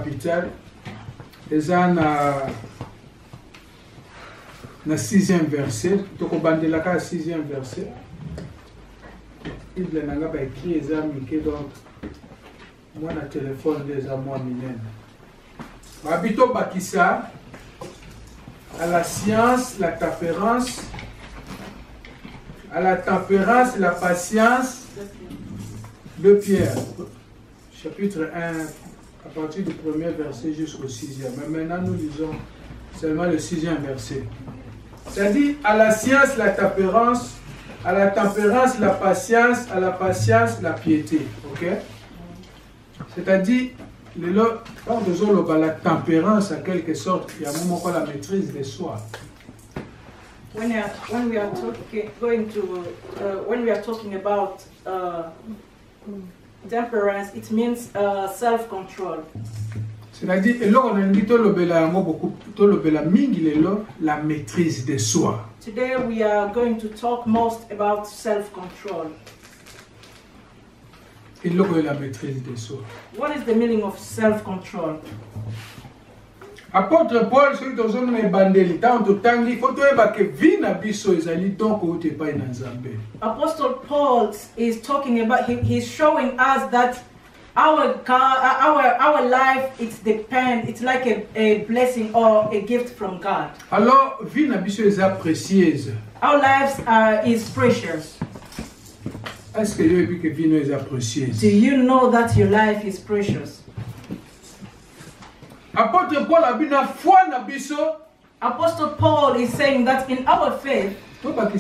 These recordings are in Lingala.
capital. Les ans na 6e verset. Donc on bande la 6e verset. Bible n'a pas écrit les amis qui donc moi na téléphone des amours minènes. Habito bakissa à la science, la tempérance, à la tempérance, la patience de Pierre. Chapitre 1, à partir du 1er verset jusqu'au 6e. Mais maintenant, nous lisons seulement le 6e verset. C'est-à-dire, à la science, la tempérance, à la tempérance, la patience, à la patience, la piété. Ok? C'est-à-dire, quand on a la tempérance, en quelque sorte, il y a un moment qu'on la maîtrise de soi. When we are talking about temperance, it means self-control. C'est-à-dire, la maîtrise de soi. Today we are going to talk most about self-control. La maîtrise de soi. What is the meaning of self-control? Apôtre Paul, celui qui est bandeli, tant de temps, il faut que vie na biso ezali donc au te pas na Nzambe. Apostle Paul is talking about, he's showing us that our God, our life, it's like a blessing or a gift from God. Alors, vie na biso eza précieuse. Our lives is precious. Est-ce que vous savez que vie est précieuse? Do you know that your life is precious? Apôtre Paul a bien foi na biso. Apostle Paul is saying that in our faith, la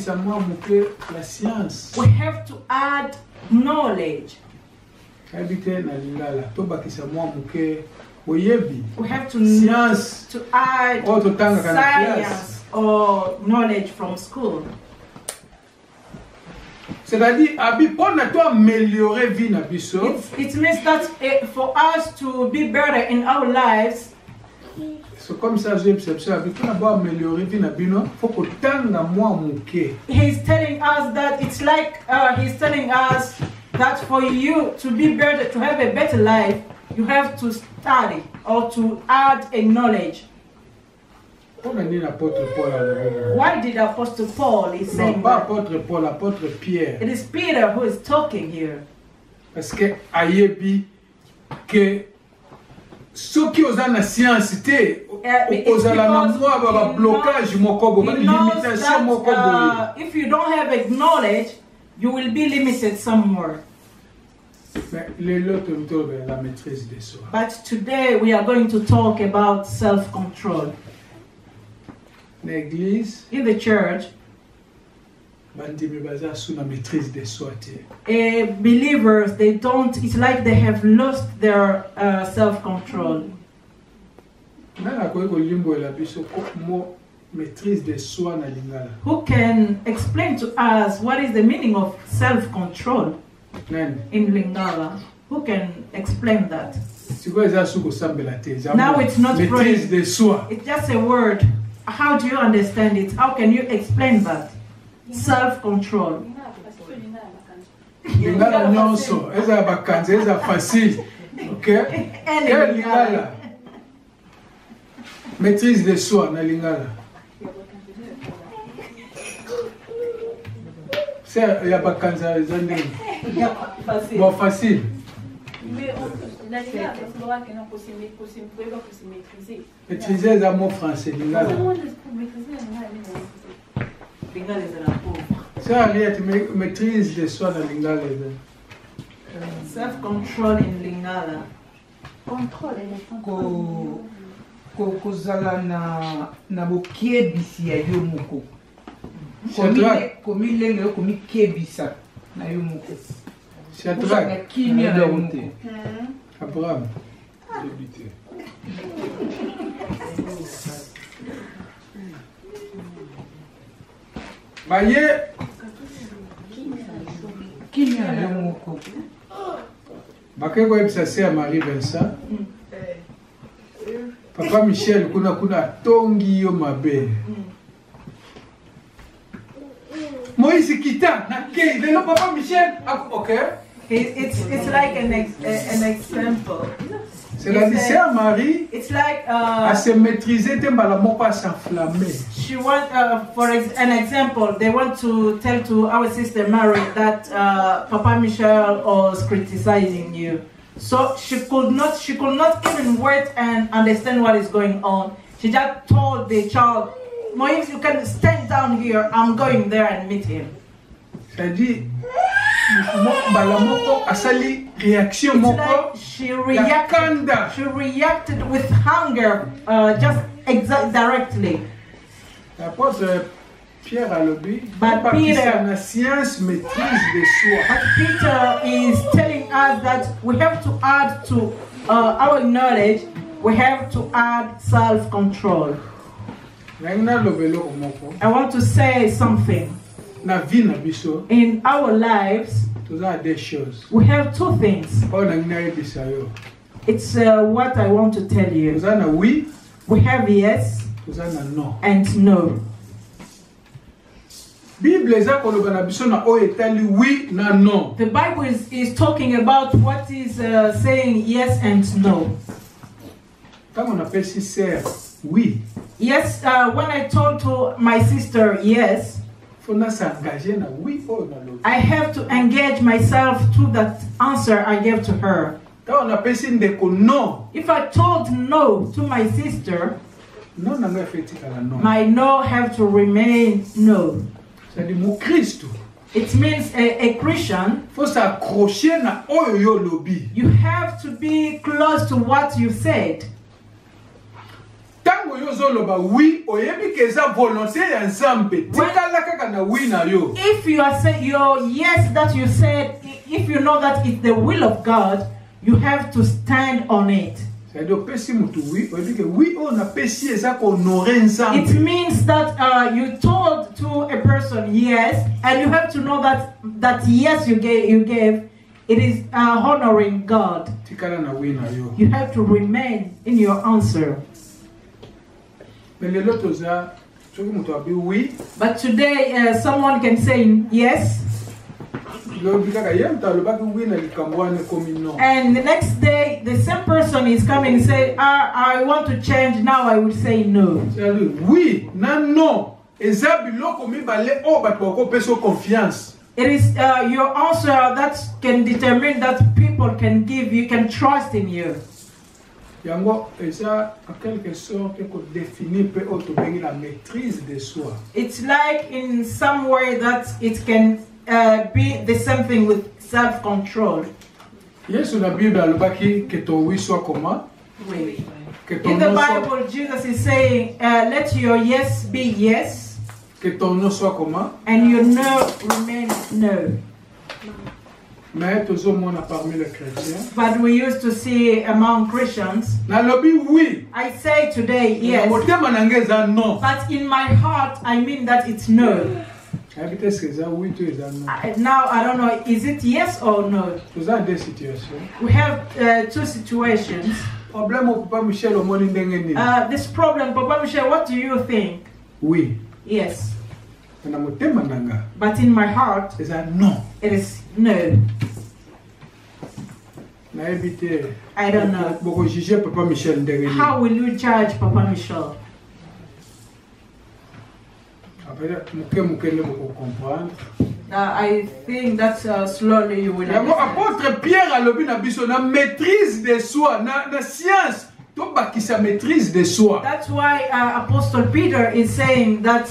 science. we have to add knowledge. We have to add science or knowledge from school. C'est-à-dire, améliorer vie na biso. It means that for us to be better in our lives, c'est comme ça j'ai perception avec améliorer vie na bino, faut que tanga moi muke. He's telling us that it's like he's telling us that for you to be better, to have a better life, you have to study or to add a knowledge. Why did Apostle Paul is saying that? Apôtre Pierre. It is Peter who is talking here. Parce que ayebi que ceux qui ont la science té blocage limitation if you don't have a knowledge, you will be limited somewhere. But today we are going to talk about self-control. In the church, believers, they don't, it's like they have lost their self-control. Who can explain to us what is the meaning of self-control in Lingala? Who can explain that? Now it's not it's just a word. How do you understand it? How can you explain that? Self-control. Lingala nyonso, eza bakanze, eza facile. Okay? Lingala. Maîtrise de soi na Lingala. C'est ya bakanze eza ndenge. Bon facile. Maîtriser les mots français. C'est à dire tu maîtrises de soi dans Lingala. Self-control in Lingala. Kozala na bokebisi ya yo moko. Komi lenge yo komi kebisa na yo moko. Shadrach, Abraham, débuté. Baye, bakeko ebisa se ya Marie Vincent. Papa Michel kuna tongi yo mabe. Moïse kita na ke, de no Papa Michel, okay? It's like an example. C'est-à-dire, Sœur Marie It's like à se maîtriser, t'aimes la mort pas s'enflammer. she want, an example, they want to tell to our sister Mary that Papa Michel was criticizing you. So she could not even wait and understand what is going on. She just told the child, Moïse, you can stand down here. I'm going there and meet him. C'est-à-dire, réaction It's like she reacted with hunger, just directly. L'apôtre Pierre a lobby, But la science maîtrise de soi. But Peter is telling us that we have to add to our knowledge, we have to add self-control. I want to say something. In our lives, we have two things. It's what I want to tell you. We have yes and no. The Bible is talking about what is saying yes and no. Yes, when I told to my sister yes, I have to engage myself to that answer I gave to her. If I told no to my sister, my no have to remain no. It means a Christian, you have to be close to what you said. If you are saying your yes that you said, if you know that it's the will of God, you have to stand on it. It means that you told to a person yes, and you have to know that yes you gave, it is honoring God. You have to remain in your answer. But today someone can say yes, and the next day the same person is coming and say, I want to change, now I would say no. It is your answer that can determine that people can give you, can trust in you. It's like in some way that it can be the same thing with self-control. In the Bible, Jesus is saying, let your yes be yes, and your no remain no. But we used to see among Christians, I say today yes, but in my heart I mean that it's no. Now I don't know, is it yes or no? We have two situations. This problem, Papa Michel, what do you think? Yes. But in my heart, it is no. I don't know. How will you judge Papa Michel? I think that slowly you will understand. That's why Apostle Peter is saying that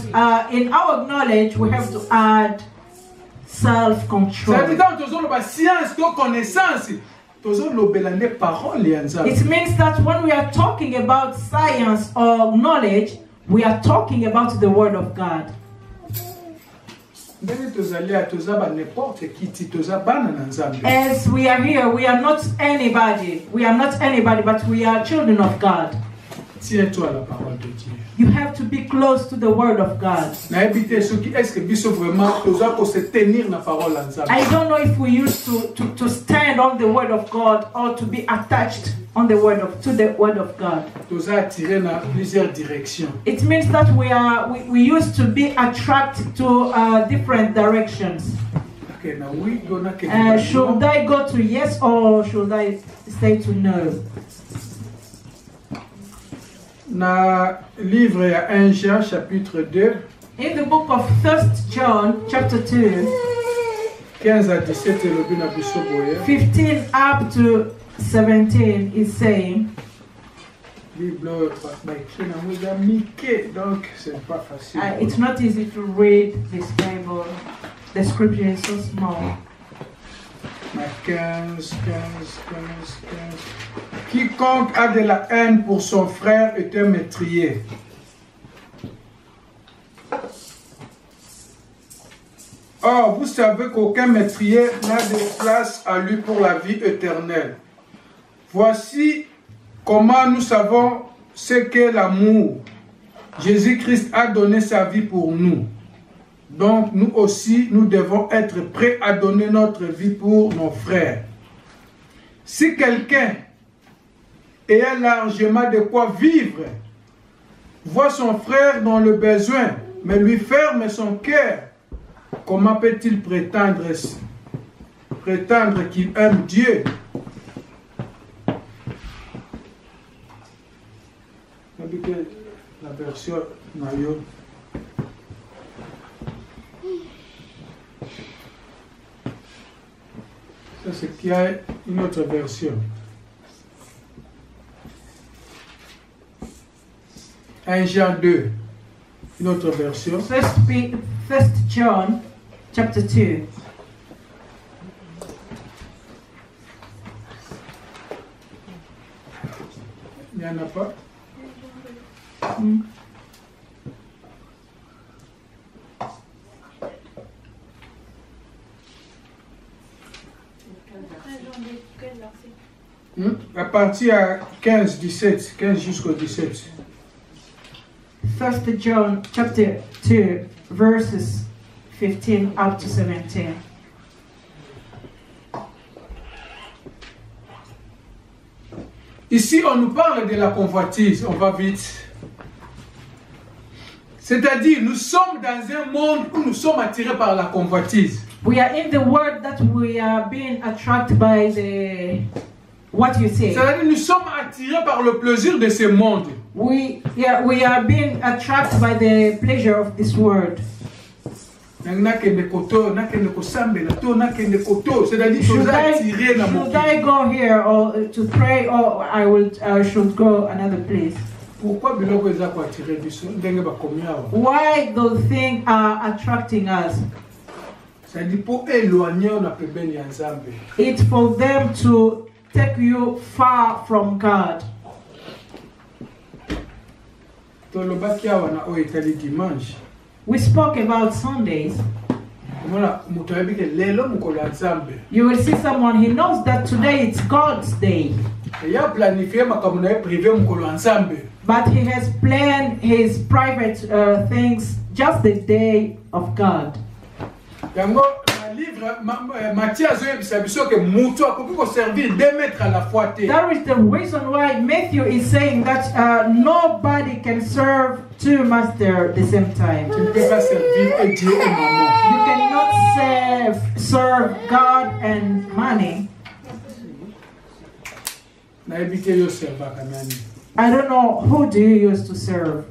in our knowledge we have to add self-control. It means that when we are talking about science or knowledge, we are talking about the Word of God. As we are here, we are not anybody. We are not anybody, but we are children of God. You have to be close to the Word of God. I don't know if we used to stand on the Word of God or to be attached on the Word of God. It means that we used to be attracted to different directions. Should I go to yes or should I stay to no? Na livre ya 1 Jean chapitre 2, In the book of 1 John, chapter 2, 15 à 17 elobi na biso boye. 15 up to 17 is saying, Bible ba écrit na moza mike, donc c'est pas facile. it's not easy to read this Bible. The scripture is so small. Na 15. Quiconque a de la haine pour son frère est un meurtrier. Or, vous savez qu'aucun meurtrier n'a de place à lui pour la vie éternelle. Voici comment nous savons ce qu'est l'amour. Jésus-Christ a donné sa vie pour nous. Donc, nous aussi, nous devons être prêts à donner notre vie pour nos frères. Si quelqu'un ayant largement de quoi vivre, voit son frère dans le besoin, mais lui ferme son cœur, comment peut-il prétendre qu'il aime Dieu? La version Nayo. Ça, c'est qu'il y a une autre version. 1 Jean 2, une autre version. 1 John, chapter 2. Il n'y en a pas. À partir à 15, 17, 15 jusqu'au 17. 1 John, chapter 2, verses 15 up to 17. Ici, on nous parle de la convoitise. On va vite. C'est-à-dire, nous sommes dans un monde où nous sommes attirés par la convoitise. We are in the world that we are being attracted by the what you say. C'est-à-dire, nous sommes attirés par le plaisir de ce monde. We are being attracted by the pleasure of this world. C'est-à-dire, Should I go here or to pray, or I should go another place? Why those things are attracting us? It's for them to take you far from God. We spoke about Sundays. You will see someone, he knows that today it's God's day. But he has planned his private things just the day of God. That is the reason why Matthew is saying that nobody can serve two masters at the same time. You cannot serve God and money. I don't know, who do you use to serve?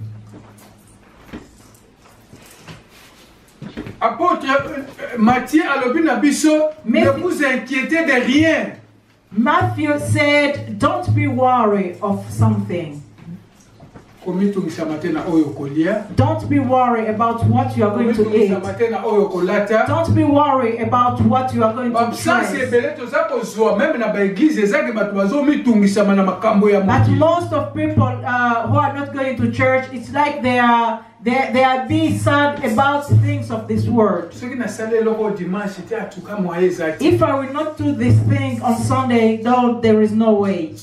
Apôtre Matthieu Alobina Bisso, ne vous inquiétez de rien. Matthew said, don't be worried of something. Don't be worried about what you are going to eat. Don't be worried about what you are going to dress. But most of people who are not going to church, it's like they are being sad about things of this world. If I will not do this thing on Sunday, no, there is no way.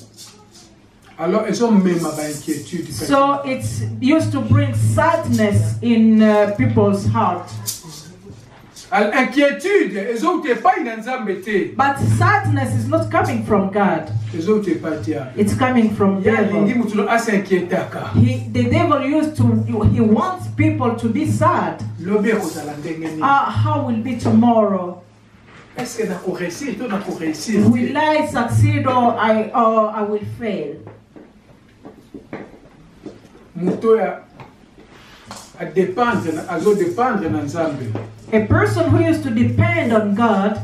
So it's used to bring sadness in people's heart. But sadness is not coming from God. It's coming from the devil. The devil he wants people to be sad. How will be tomorrow? Will I succeed or I will fail? moto ya a dépendre na Nzambe. A person who used to depend on God,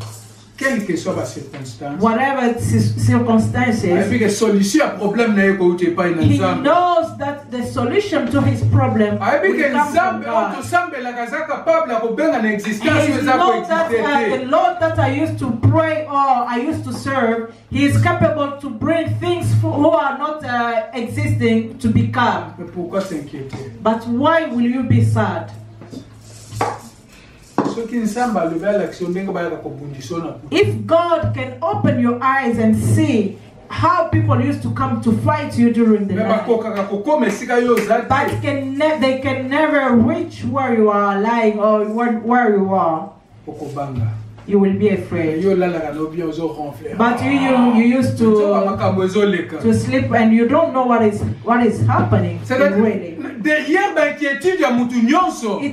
Quelle que soit la circonstance, whatever circumstances, avec solution à problème na yeko uti pa na he Nzambe. knows that the solution to his problem Avec will come from Nzambe God. auto sambe la kaza capable ya kobenga na existence He eza ko knows that the exister. Lord that I used to pray or I used to serve, He is capable to bring things who are not existing to become. Mais pourquoi s'inquiéter? But why will you be sad? If God can open your eyes and see how people used to come to fight you during the night, but they can never reach where you are lying or where you are, you will be afraid. But you used to sleep and you don't know what is happening really. It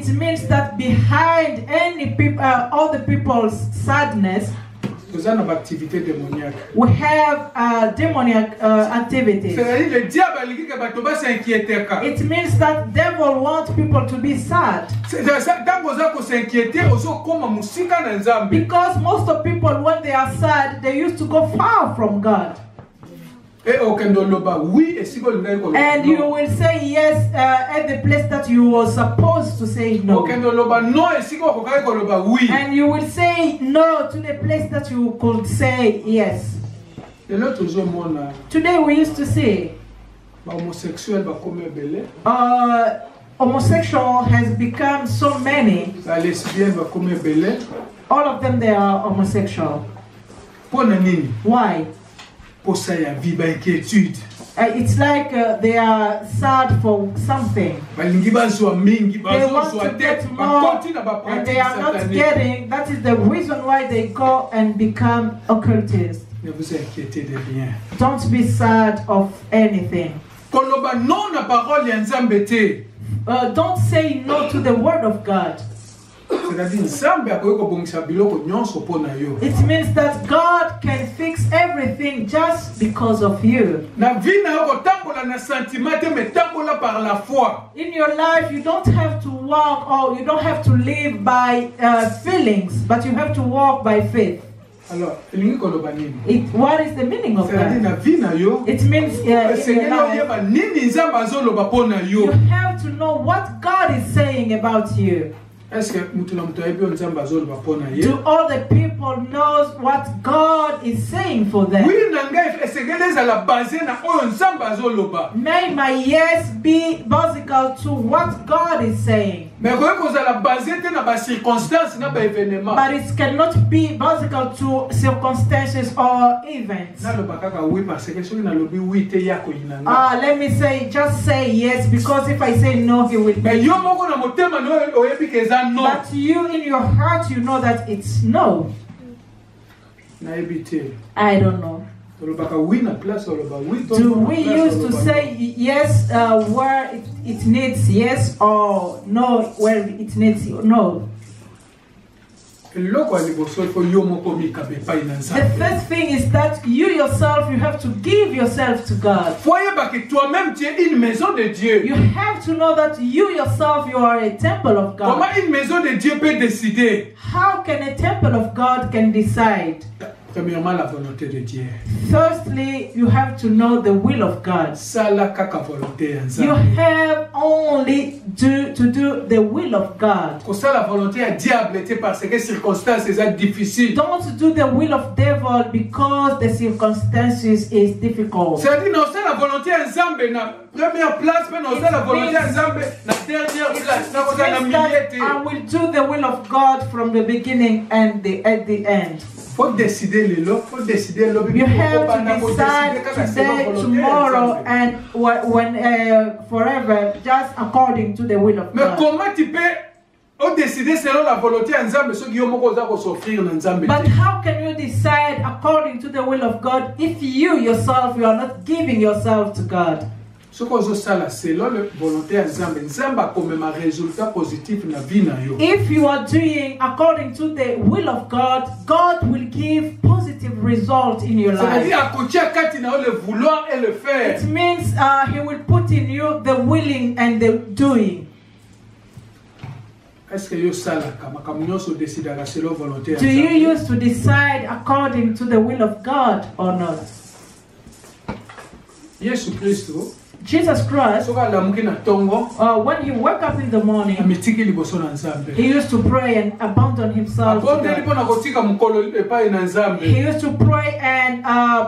means that behind any people, all the people's sadness, we have demoniac activities. It means that devil wants people to be sad. Because most of people, when they are sad, they used to go far from God. And you will say yes at the place that you were supposed to say no. And you will say no to the place that you could say yes. Today we used to say homosexual has become so many. All of them, they are homosexual. Why? It's like they are sad for something. They want to get more and they are not getting. That is the reason why they go and become occultists. Don't be sad of anything. Don't say no to the word of God. It means that God can fix everything just because of you. In your life, you don't have to walk or you don't have to live by feelings, but you have to walk by faith. What is the meaning of that? It means in your life, you have to know what God is saying about you. Do all the people know what God is saying for them? May my yes be basical to what God is saying. But it cannot be basical to circumstances or events. Let me say, just say yes, because if I say no, he will be. But you in your heart, you know that it's no. I don't know. Do we used to say yes where it needs yes or no where it needs no? The first thing is that you yourself, you have to give yourself to God. You have to know that you yourself, you are a temple of God. How can a temple of God can decide? Firstly, you have to know the will of God. You have only to do the will of God. Don't do the will of devil because the circumstances is difficult. It means that I will do the will of God from the beginning and at the end. You have to decide today, tomorrow, and forever, just according to the will of God. But how can you decide according to the will of God if you yourself, you are not giving yourself to God? If you are doing according to the will of God, God will give positive results in your life. It means He will put in you the willing and the doing. Est-ce que yo salaka makambo nyonso décidaka selon volonté ya Do you Nzambe? used to decide according to the will of God or not? Yesu Kristo Jesus Christ, soki alamuki na ntongo when he woke up in the morning, amitiki liboso na Nzambe. he used to pray and abandon himself to Abondeli God. mpona kotika mokolo epai na He Nzambe. used to pray and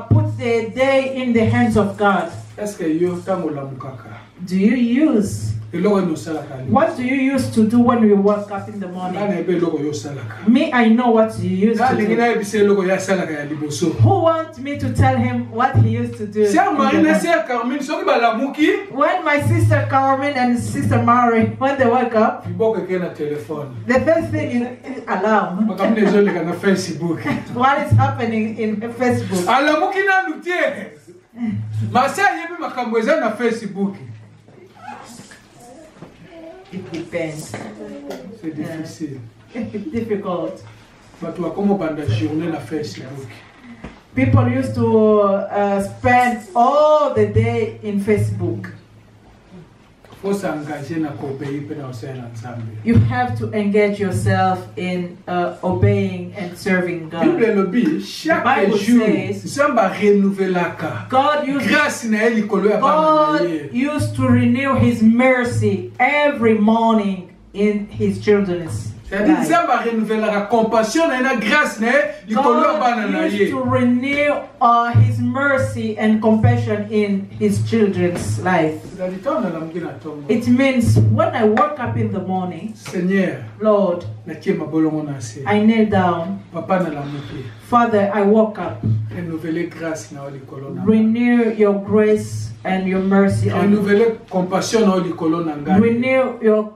put the day in the hands of God. Est-ce que yo ntango olamukaka Do you use? eloko nini osalaka liboso? What do you used to do when you wake up in the Nga morning? nayebi eloko yo osalaka. Me, I know what you used to Nalingi do. nayebisa eloko yo asalaka ya liboso. Who wants me to tell him what he used to do? Sœur in the Marie na morning? sœur Carmine soki balamuki When my sister Carmen and sister Mary, when they wake up, liboko eke na telefone. the first thing is alarm. Makambo ezoleka na Facebook. What is happening in Facebook? Alamuki nanu te. Masa yebi makambo eza na Facebook. It depends. C'est difficile. It's difficult. Bato bakoma banda journée na Facebook. People used to spend all the day in Facebook. Faut s'engager na koobéir pe na osala Nzambe. You have to engage yourself in obeying and serving God. Bible elobi chaque Bible jour says- Nzambe renouvelaka. God used Grâce na ye likolo ya bana na God ye. used to renew His mercy every morning in His children's C'est-à-dire life. Nzambe renouvelaka compassion na ye na grâce na ye likolo ya bana na God used ye. to renew His mercy and compassion in His children's life. C'est-à-dire ntango nalamuki na ntongo. It means when I wake up in the morning, Seigneur, Lord, natie mabolongo na se. I kneel down. Papa nalamuki. Father, I woke up. Renouveler grâce na yo likolo na ngai. Renew your grace and your mercy on me. Renouveler compassion na yo likolo na ngai. Renew your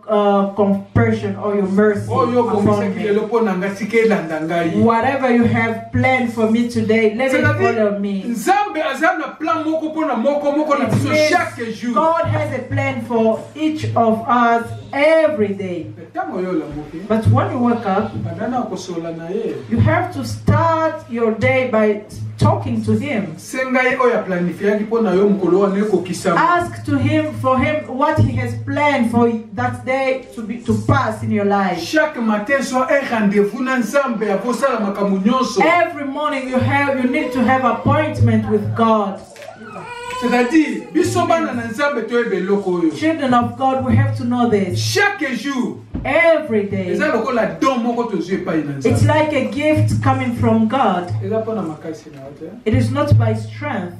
compassion or your mercy Oyo upon bomisaki me. lelo mpo na ngai tika elanda ngai. Whatever you have planned for me today, let it C'est-à-dire, follow me. Nzambe aza na plan moko mpo na moko na It biso means chaque jour. God has a plan for each of us every day. Ntango yo olamuki, But when you wake up, banda na kosola na ye. you have to start your day by talking to Him. Senga ye oyo aplanifiaki mpo na yo mokolo wana ekokisama. Ask to Him for Him what He has planned for that day to pass in your life. Chaque matin soit un rendez-vous na Nzambe ya kosala makambo nyonso. Every morning you need to have appointment with God. C'est-à-dire, biso bana na Nzambe toyeba eloko oyo. Children of God, we have to know this. Chaque jour, Every day. eza lokola don moko tozwi epai na It's Nzambe. like a gift coming from God. Eza mpo na makasi na yo te. It is not by strength.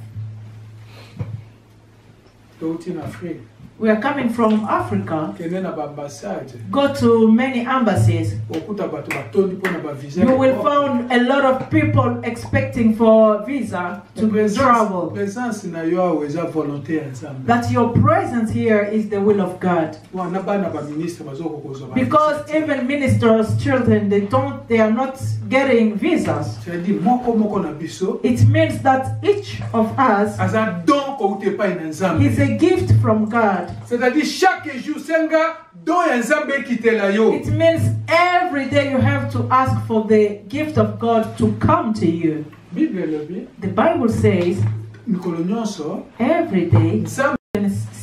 Touti na Afrique. We are coming from Africa. Kende na baambassade. Go to many embassies. Okuta bato batondi mpo na bavisa. You will find a lot of people expecting for visa to travel. Présence na yo awo eza volonté ya Nzambe. That your presence here is the will of God. Wana bana ba ministre bazokozwa ba. Because even ministers' children, they are not getting visas. C'est-à-dire moko na biso. It means that each of us Aza don kouta epai na Nzambe. is a gift from God. C'est-à-dire chaque jour senga don ya Nzambe ekitela yo. It means every day you have to ask for the gift of God to come to you. Bible elobi The Bible says mikolo nyonso every day Nzambe.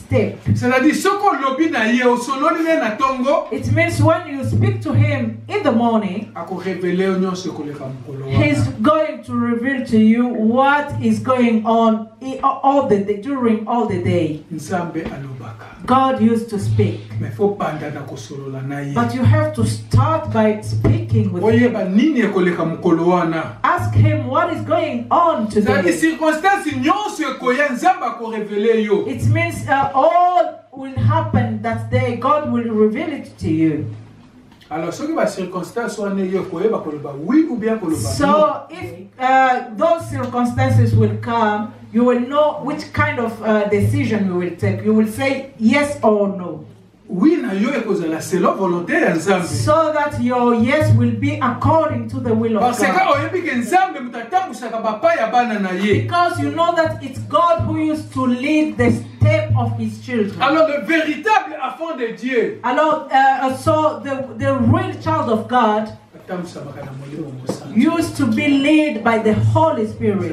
step. C'est-à-dire soko lobi na ye osololi ne na tongo It means when you speak to Him in the morning, ako révéler nyonso koleka mokolo He's wana. going to reveal to you what is going on all the day, during all the day. Nzambe alobaka. God used to speak. Mais faut panda na kosolola na ye. But you have to start by speaking with Him. Oyeba nini ekoleka mokolo wana. Ask Him what is going on C'est-à-dire today. circonstance nyonso ekoya Nzambe ako révéler yo. It means all will happen that day. God will reveal it to you. Alors soki ba circonstance wana yo koyeba koloba oui ou bien koloba non. So if those circumstances will come, you will know which kind of decision you will take. You will say yes or no. Oui na yo ekozala selon volonté ya Nzambe. So that your yes will be according to the will of Parce que God. oyebi ke Nzambe mutatambusaka bapa ya bana na ye. Because you know that it's God who used to lead the step of His children. Alors le véritable enfant de Dieu So the real child of God, used to be led by the Holy Spirit.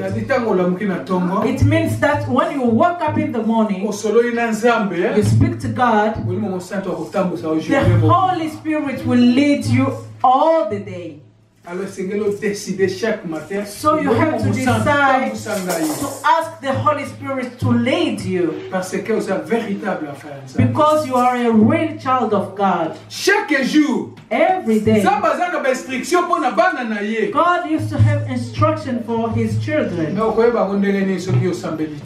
It means that when you wake up in the morning, you speak to God, the Holy Spirit will lead you all the day. So you have to decide to ask the Holy Spirit to lead you, because you are a real child of God. Every day, God used to have instruction for His children.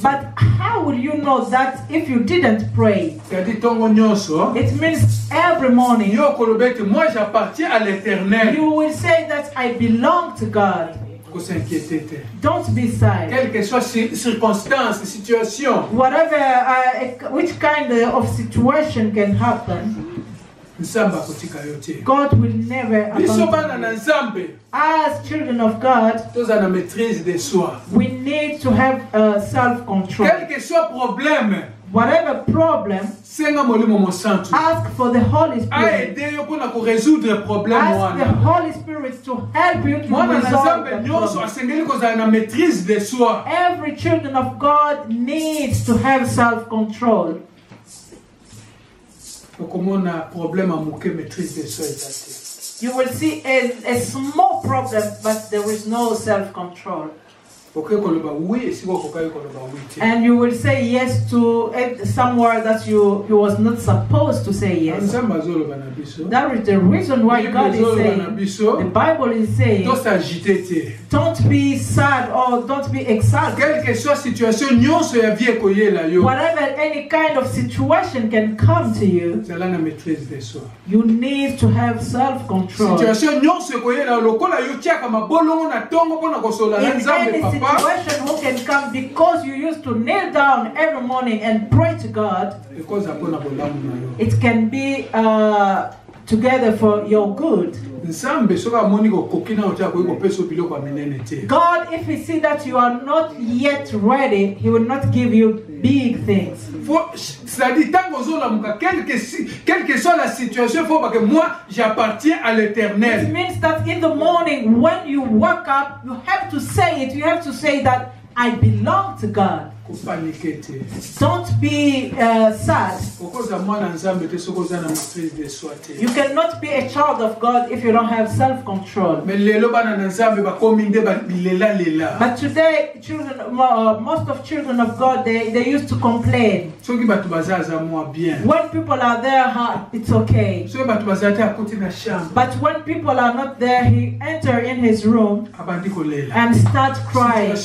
But how would you know that if you didn't pray? It means every morning you will say that I belong to God. Don't be sad. Whatever, which kind of situation can happen, God will never abandon you. As children of God, we need to have self-control. Whatever problem, ask for the Holy Spirit. Ask the Holy Spirit to help you to resolve the problem. Every children of God needs to have self-control. You will see a small problem, but there is no self-control. And you will say yes to somewhere that you was not supposed to say yes. That is the reason why God is saying, the Bible is saying, don't be sad or don't be excited. Whatever any kind of situation can come to you, you need to have self-control. In any situation who can come because you used to kneel down every morning and pray to God, it can be together for your good. God, if He see that you are not yet ready, He will not give you big things. It means that in the morning when you wake up, you have to say it. You have to say that I belong to God. Don't be sad. You cannot be a child of God if you don't have self-control. But today, most of children of God, they used to complain. When people are there, it's okay. But when people are not there, he enter in his room and start crying.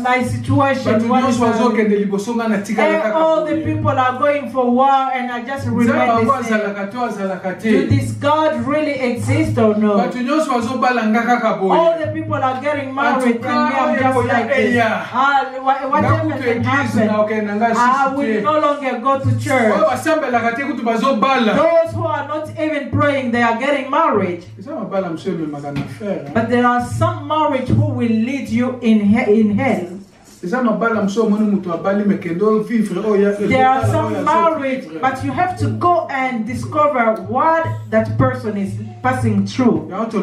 My situation. All the people are going for war and I just remain the same. Do this God really exist or no? All the people are getting married and I'm just like this. Whatever can happen, I will no longer go to church. Those who are not even praying, they are getting married. But there are some marriage who will lead you in hell. There are some marriage, but you have to go and discover what that person is passing through. That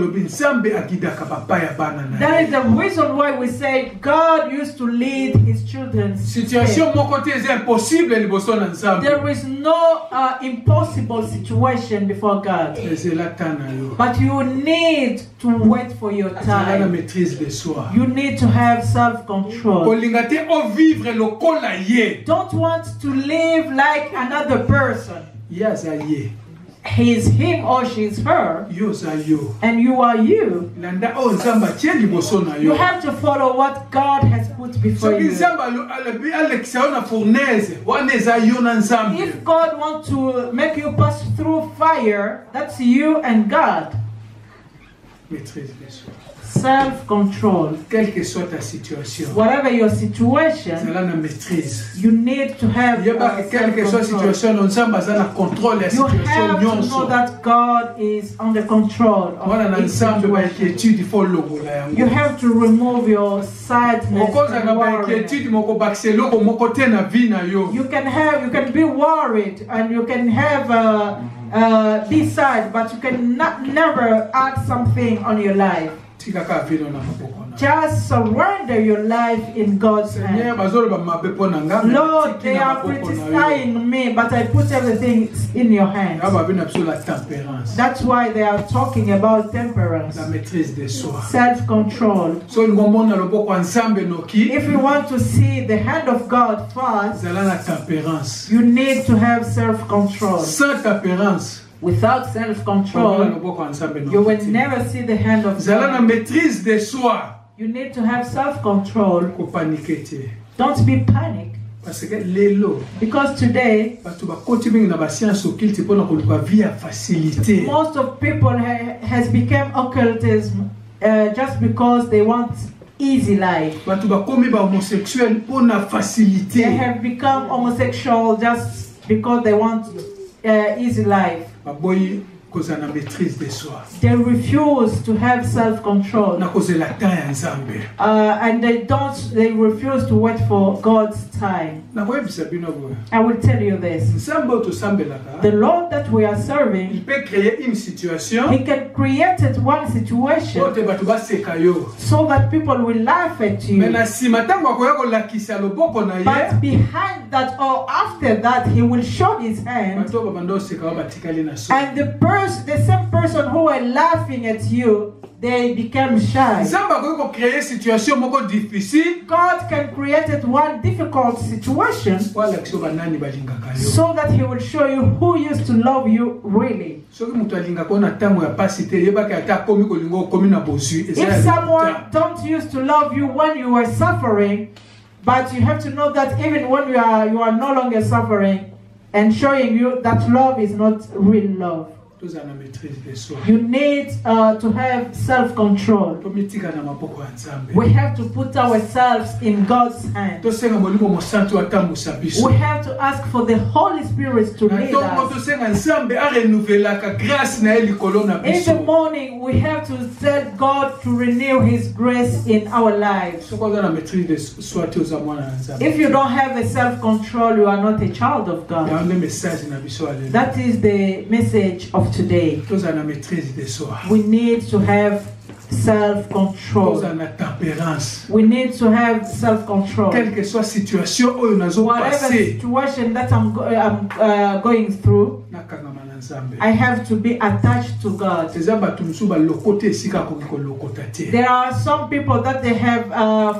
is the reason why we say God used to lead His children. There is no impossible situation before God. But you need to wait for your time. You need to have self-control. Don't want to live like another person. He is him or she is her. And you are you. You have to follow what God has put before you. If God wants to make you pass through fire, that's you and God. Self-control. Quelle que soit ta situation. Whatever your situation, Zala na maîtrise. you need to have Quelle que soit la self-control. situation, on s'en base na contrôle la You situation have to know nyonso. that God is under control Voilà of each l'ensemble ba situation. inquiétude il faut logola yango. You have to remove your sadness Mokoza and na ba worry. inquiétude moko bakiselo ko moko te na vie na yo. You can be worried and you can have be sad, but you can never add something on your life. Tika ka vie na maboko na. Just surrender your life in God's Seigneur hand. bazolo ba mabepo na nga. Lord, they are criticizing me, but I put everything in your hands. Aba bina biso la tempérance. That's why they are talking about temperance, La maîtrise de soi. self-control. So ngomona loboko nzambe noki. If you want to see the hand of God first, Zala na tempérance. you need to have self-control. Sans tempérance. Without Ngomona self-control, loboko nzambe noki. you will never see the hand of Zala na God. maîtrise de soi. You need to have self-control. Ko paniquer te. Don't be panicked. Parce que lelo Because today, bato bakoti mingi na ba science occulte mpona koluka vie ya facilité. most of people has become occultism just because they want easy life. Bato bakomi ba homosexuel mpona facilité. They have become homosexual just because they want easy life. Baboyi koza na maîtrise de soi. They refuse to have self-control. Na kozela temps ya nzambe. And they refuse to wait for God's time. Na koyebisa bino boye. I will tell you this. Nzambe oyo tosambelaka. The Lord that we are Il serving, peut créer une situation He can create one situation oyo te bato baseka yo. so that people will laugh at Mais you. na nsima ntango akoya kolakisa loboko na ye, But behind that or after that, He will show His hand. bato oyo babanda oseka oyo batikali na so. And the same person who are laughing at you, they become shy. Nzambe akoki kocréer situation moko difficile God can create one difficult situation po alakisa oyo banani balingaka yo. so that He will show you who used to love you really. Soki moto alingaka oyo na ntango ya pasi te yebaki ata akomi kolinga okomi na bozwi eza If ya someone lokuta. don't used to love you when you were suffering, but you have to know that even when you are no longer suffering, and showing you that love is not real love. Tozala na maîtrise de soi. You need to have self-control. Tomitika na maboko ya Nzambe. We have to put ourselves in God's hands. Tosenga molimo mosantu atambusa biso. We have to ask for the Holy Spirit to Na lead ntongo us. tosenga Nzambe arenouvelaka grâce na ye likolo na In the biso. morning, we have to tell God to renew His grace in our lives. Soki oza na maîtrise de soi te oza mwana na Nzambe. If you don't have a self-control, you are not a child of God. Yango nde message na biso ya lelo. That is the message of today. Tozala na maîtrise de soi. We need to have self-control. Tozala na tempérance. We need to have self-control. Quelle que soit situation oyo nazo Whatever passer, situation that I'm going through, nakangama na Nzambe. I have to be attached to God. Eza bato mosusu balokota esika akoki kolokota te. There are some people that they have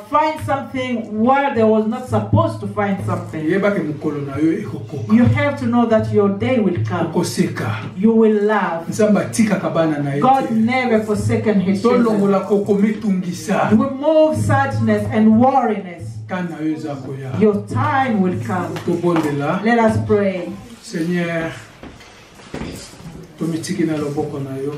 find something where they was not supposed to find something. Yebaki mokolo na yo ekokoka. You have to know that your day will come. Okoseka. You will laugh. Nzambe atikaka bana na ye God te. never forsaken His children. Tolongola kokomitungisa. Remove sadness and worriness. Tana yo eza koya. Your time will come. Tobondela. Let us pray. Seigneur, tomitiki na loboko na yo.